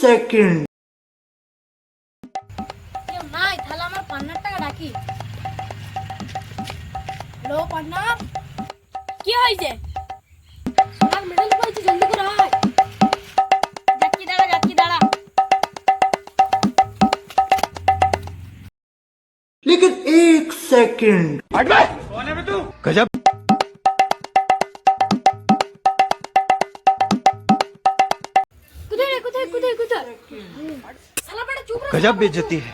Second. কেউ নাই, তাহলে আমার পার্টনারটাকে ডাকি। হ্যালো পার্টনার, কি হয়েছে? সোনার মেডেল পাইছি, জলদি করে আয়। যাচ্ছি দাঁড়া। लेकिन एक सेकंड। गजब কোথায় শালা বেটা চুপ রে। गजब बेइज्जती है।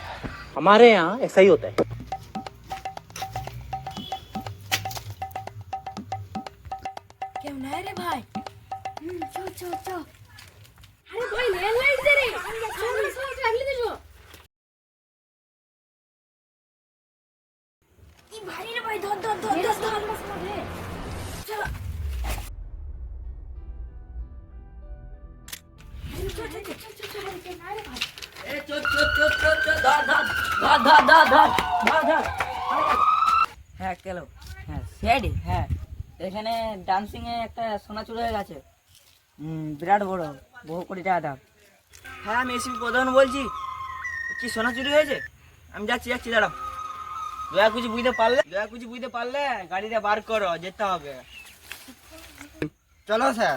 हमारे यहाँ ऐसा ही होता है। কেউ নাই রে ভাই। চ। আরে ভাই লেন লাইট দে রে। সব লাগলি দিছো। কি ভারী রে ভাই, ধর। চল। হ্যাঁ কেলো, হ্যাঁ সিআইডি, হ্যাঁ এখানে ডান্সিং এ একটা সোনা চুরি হয়ে গেছে। বিরাট বড়, বহু কোটি টাকা দাম। হ্যাঁ আমি এসপি প্রধান বলছি। কি সোনা চুরি হয়েছে? আমি যাচ্ছি দাঁড়াও। দয়া কিছু বুঝতে পারলে গাড়িটা বার করো, যেতে হবে। चलो सर।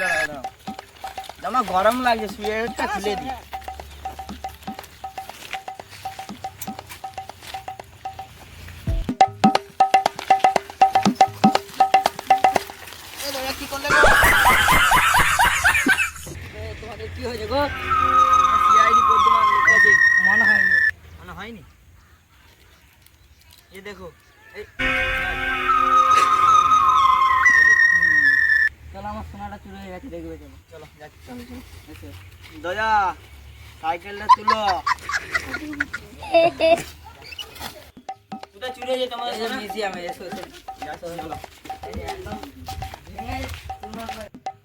দাঁড়াও। আমার গরম লাগছে, সুয়েটারটা খুলে দিই। তোমাদের কি হয়েছে গো? সিআইডি বর্তমান লোক আছে। মনে হয়নি। এই দেখো, এই চলো, আমার সোনাটা চুরি হয়ে গেছে, দেখবে। চলো যাচ্ছি। দাদা সাইকেলটা তুলো। কোথায় চুরি হয়েছে তোমাদের? মিউজিয়ামে। এসো। চলো।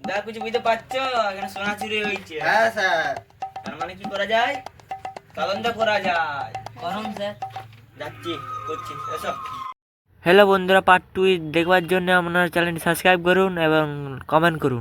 দা কিছু বুঝতে পারছো? এখানে সোনা চুরি হয়েছে। হ্যাঁ স্যার। তার মানে কি করা যায়? তদন্ত করা যায়। করুন স্যার। করছি। এসো। হ্যালো বন্ধুরা, পার্ট 2 দেখবার জন্য আপনার চ্যানেলটি সাবস্ক্রাইব করুন এবং কমেন্ট করুন।